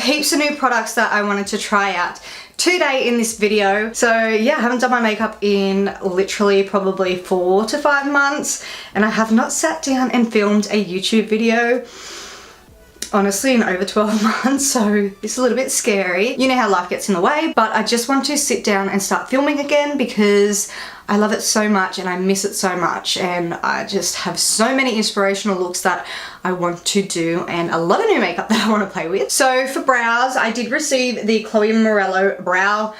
heaps of new products that I wanted to try out today in this video. So yeah, I haven't done my makeup in literally probably 4 to 5 months, and I have not sat down and filmed a YouTube video honestly in over 12 months, so this is a little bit scary. You know how life gets in the way, but I just want to sit down and start filming again because I love it so much and I miss it so much, and I just have so many inspirational looks that I want to do and a lot of new makeup that I want to play with. So for brows, I did receive the Chloe Morello brow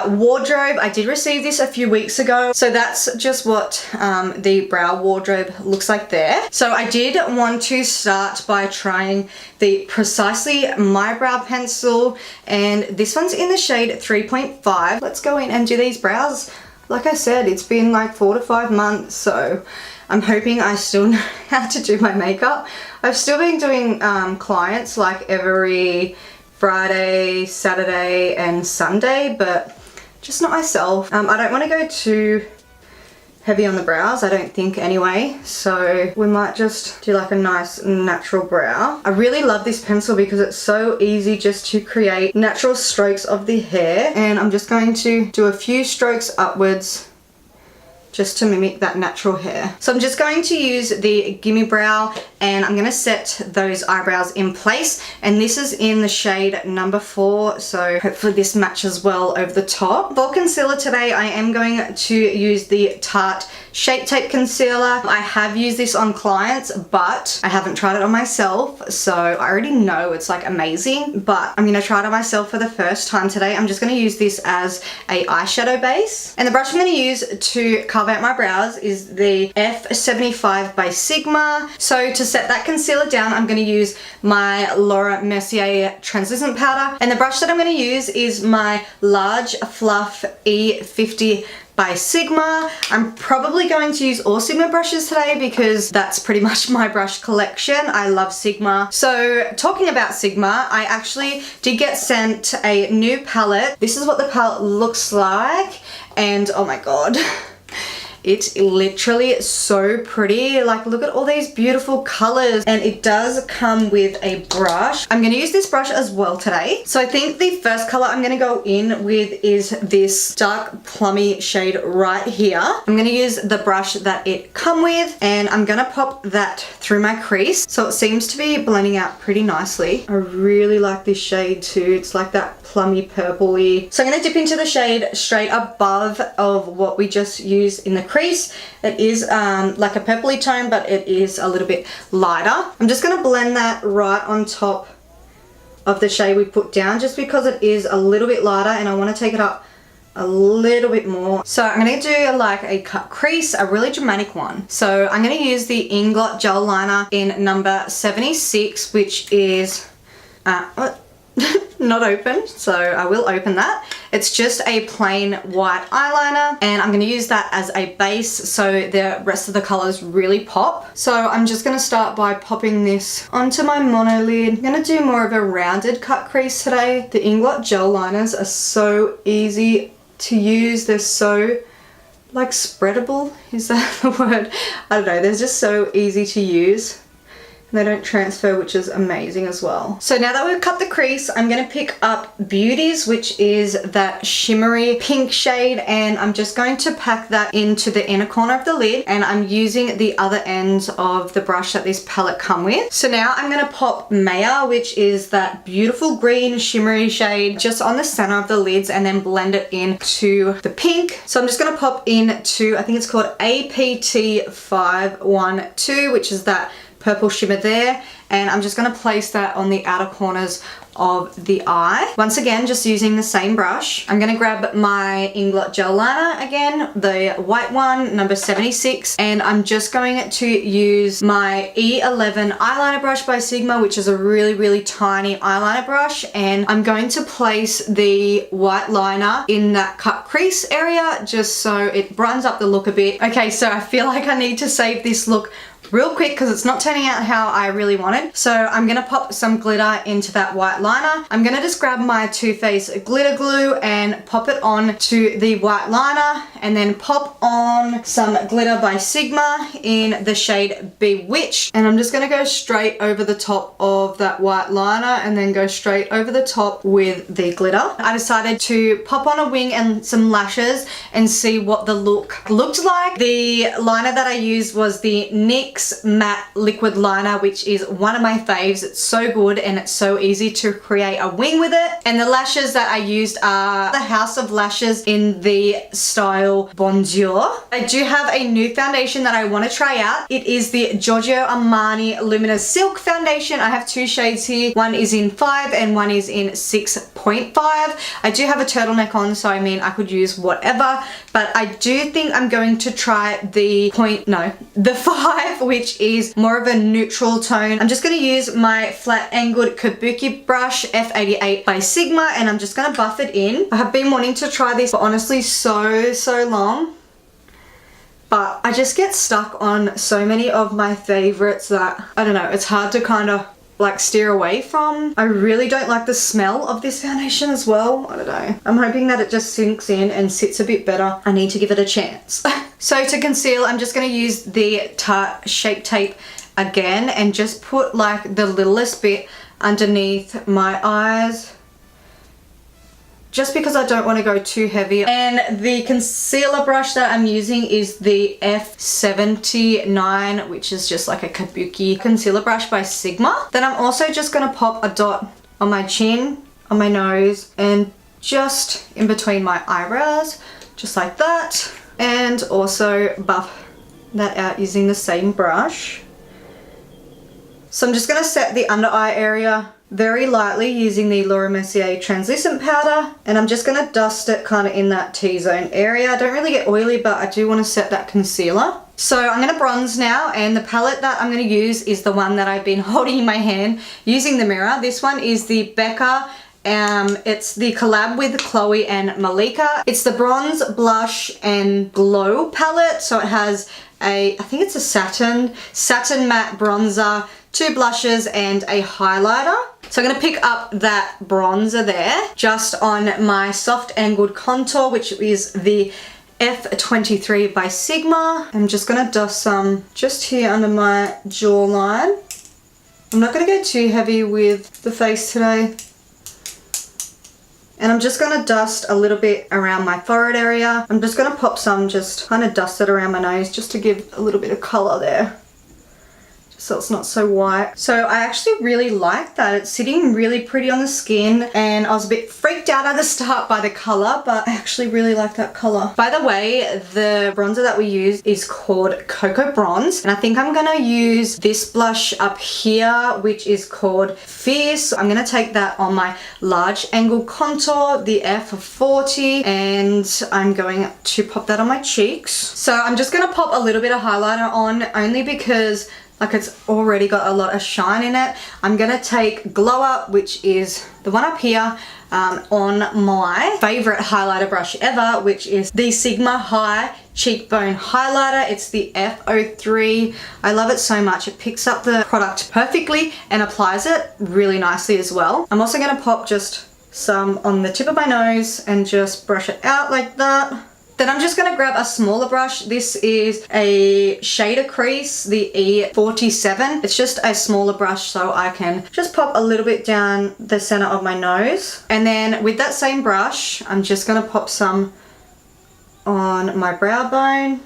wardrobe. I did receive this a few weeks ago, so that's just what the brow wardrobe looks like there. So I did want to start by trying the Precisely My Brow pencil, and this one's in the shade 3.5. Let's go in and do these brows. Like I said, it's been like 4 to 5 months, so I'm hoping I still know how to do my makeup. I've still been doing clients like every Friday, Saturday and Sunday, but just not myself. I don't want to go too heavy on the brows, I don't think anyway, so we might just do like a nice natural brow. I really love this pencil because it's so easy just to create natural strokes of the hair, and I'm just going to do a few strokes upwards just to mimic that natural hair. So I'm just going to use the Gimme Brow and I'm going to set those eyebrows in place, and this is in the shade number 4, so hopefully this matches well over the top. For concealer today, I am going to use the Tarte Shape Tape Concealer. I have used this on clients, but I haven't tried it on myself, so I already know it's like amazing, but I'm going to try it on myself for the first time today. I'm just going to use this as a eyeshadow base, and the brush I'm going to use to carve out my brows is the F75 by Sigma. So to set that concealer down, I'm going to use my Laura Mercier translucent powder, and the brush that I'm going to use is my Large Fluff E50 by Sigma. I'm probably going to use all Sigma brushes today because that's pretty much my brush collection. I love Sigma. So talking about Sigma, I actually did get sent a new palette. This is what the palette looks like, and oh my god. It's literally so pretty. Like, look at all these beautiful colors, and it does come with a brush. I'm going to use this brush as well today. So I think the first color I'm going to go in with is this dark plummy shade right here. I'm going to use the brush that it come with, and I'm going to pop that through my crease. So it seems to be blending out pretty nicely. I really like this shade too. It's like that plummy purpley. So I'm going to dip into the shade straight above of what we just used in the crease. It is like a purpley tone, but it is a little bit lighter. I'm just going to blend that right on top of the shade we put down, just because it is a little bit lighter and I want to take it up a little bit more. So I'm going to do like a cut crease, a really dramatic one. So I'm going to use the Inglot Gel Liner in number 76, which is not open, so I will open that. It's just a plain white eyeliner, and I'm going to use that as a base so the rest of the colors really pop. So I'm just going to start by popping this onto my mono lid. I'm going to do more of a rounded cut crease today. The Inglot gel liners are so easy to use. They're so like spreadable, is that the word? I don't know, they're just so easy to use. They don't transfer, which is amazing as well. So now that we've cut the crease, I'm going to pick up Beauties, which is that shimmery pink shade, and I'm just going to pack that into the inner corner of the lid, and I'm using the other end of the brush that this palette come with. So now I'm going to pop Maya, which is that beautiful green shimmery shade, just on the center of the lids, and then blend it into the pink. So I'm just going to pop into, I think it's called APT 512, which is that purple shimmer there, and I'm just going to place that on the outer corners of the eye. Once again, just using the same brush. I'm going to grab my Inglot Gel Liner again, the white one, number 76, and I'm just going to use my E11 eyeliner brush by Sigma, which is a really, really tiny eyeliner brush, and I'm going to place the white liner in that cut crease area just so it brightens up the look a bit. Okay, so I feel like I need to save this look real quick because it's not turning out how I really wanted. So I'm gonna pop some glitter into that white liner. I'm gonna just grab my Too Faced glitter glue and pop it on to the white liner, and then pop on some glitter by Sigma in the shade Bewitched. And I'm just gonna go straight over the top of that white liner and then go straight over the top with the glitter. I decided to pop on a wing and some lashes and see what the look looked like. The liner that I used was the NYX Matte Liquid Liner, which is one of my faves. It's so good and it's so easy to create a wing with it. And the lashes that I used are the House of Lashes in the style Bonjour. I do have a new foundation that I want to try out. It is the Giorgio Armani Luminous Silk Foundation. I have two shades here. One is in 5 and one is in 6.5. I do have a turtleneck on, so I mean I could use whatever, but I do think I'm going to try the 5, which is more of a neutral tone. I'm just going to use my flat angled kabuki brush F88 by Sigma, and I'm just going to buff it in. I have been wanting to try this for honestly so long, but I just get stuck on so many of my favorites that, I don't know, it's hard to kind of like steer away from. I really don't like the smell of this foundation as well. I don't know. I'm hoping that it just sinks in and sits a bit better. I need to give it a chance. So to conceal, I'm just going to use the Tarte Shape Tape again and just put like the littlest bit underneath my eyes, just because I don't want to go too heavy. And the concealer brush that I'm using is the F79, which is just like a kabuki concealer brush by Sigma. Then I'm also just going to pop a dot on my chin, on my nose, and just in between my eyebrows, just like that. And also buff that out using the same brush. So I'm just going to set the under eye area very lightly using the Laura Mercier translucent powder, and I'm just going to dust it kind of in that T-zone area. I don't really get oily, but I do want to set that concealer. So I'm going to bronze now, and the palette that I'm going to use is the one that I've been holding in my hand using the mirror. This one is the Becca. It's the collab with Chloe and Malika. It's the Bronze, Blush and Glow palette. So it has I think it's a satin matte bronzer, 2 blushes and a highlighter. So I'm going to pick up that bronzer there just on my soft angled contour, which is the F23 by Sigma. I'm just going to dust some just here under my jawline. I'm not going to go too heavy with the face today. And I'm just going to dust a little bit around my forehead area. I'm just going to pop some, just kind of dust it around my nose just to give a little bit of colour there, so it's not so white. So I actually really like that. It's sitting really pretty on the skin, and I was a bit freaked out at the start by the colour, but I actually really like that colour. By the way, the bronzer that we use is called Cocoa Bronze, and I think I'm going to use this blush up here, which is called Fierce. I'm going to take that on my large angle contour, the F40, and I'm going to pop that on my cheeks. So I'm just going to pop a little bit of highlighter on, only because like it's already got a lot of shine in it. I'm gonna take Glow Up, which is the one up here, on my favorite highlighter brush ever, which is the Sigma High Cheekbone Highlighter. It's the F03. I love it so much. It picks up the product perfectly and applies it really nicely as well. I'm also gonna pop just some on the tip of my nose and just brush it out like that. Then I'm just going to grab a smaller brush. This is a shade of Crease, the E47. It's just a smaller brush, so I can just pop a little bit down the center of my nose. And then with that same brush, I'm just going to pop some on my brow bone.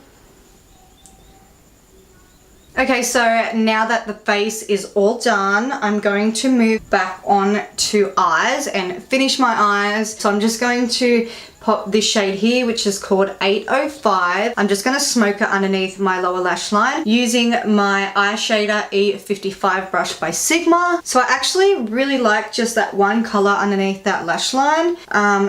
Okay, so now that the face is all done, I'm going to move back on to eyes and finish my eyes. So I'm just going to pop this shade here, which is called 805. I'm just going to smoke it underneath my lower lash line using my eye shader E55 brush by Sigma. So I actually really like just that one color underneath that lash line.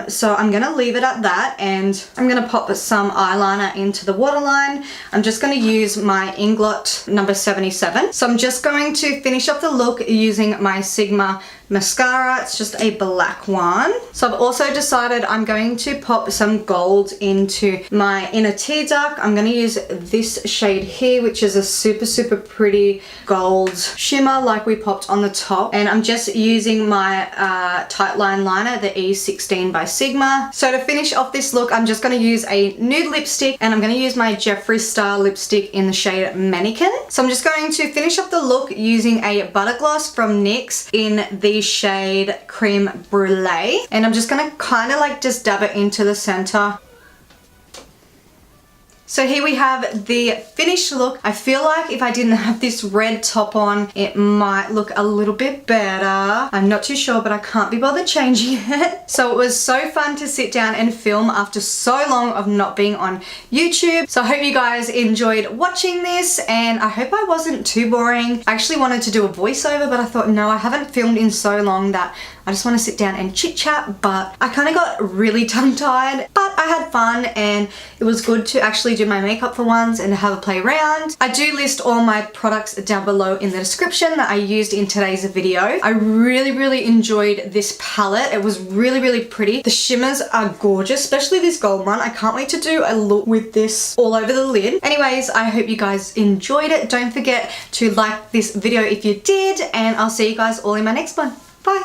So I'm going to leave it at that, and I'm going to pop some eyeliner into the waterline. I'm just going to use my Inglot number 77. So I'm just going to finish off the look using my Sigma mascara. It's just a black one. So I've also decided I'm going to pop some gold into my inner tear duct. I'm going to use this shade here, which is a super pretty gold shimmer like we popped on the top. And I'm just using my tight line liner, the E16 by Sigma. So to finish off this look, I'm just going to use a nude lipstick, and I'm going to use my Jeffree Star lipstick in the shade Mannequin. So I'm just going to finish off the look using a butter gloss from NYX in the shade Cream Brulee. And I'm just going to kind of like just dab it into the center. So here we have the finished look. I feel like if I didn't have this red top on, it might look a little bit better. I'm not too sure, but I can't be bothered changing it. So it was so fun to sit down and film after so long of not being on YouTube. So I hope you guys enjoyed watching this, and I hope I wasn't too boring. I actually wanted to do a voiceover, but I thought, no, I haven't filmed in so long that I just want to sit down and chit chat, but I kind of got really tongue-tied, but I had fun and it was good to actually do my makeup for once and have a play around. I do list all my products down below in the description that I used in today's video. I really enjoyed this palette. It was really pretty. The shimmers are gorgeous, especially this gold one. I can't wait to do a look with this all over the lid. Anyways, I hope you guys enjoyed it. Don't forget to like this video if you did, and I'll see you guys all in my next one. Bye!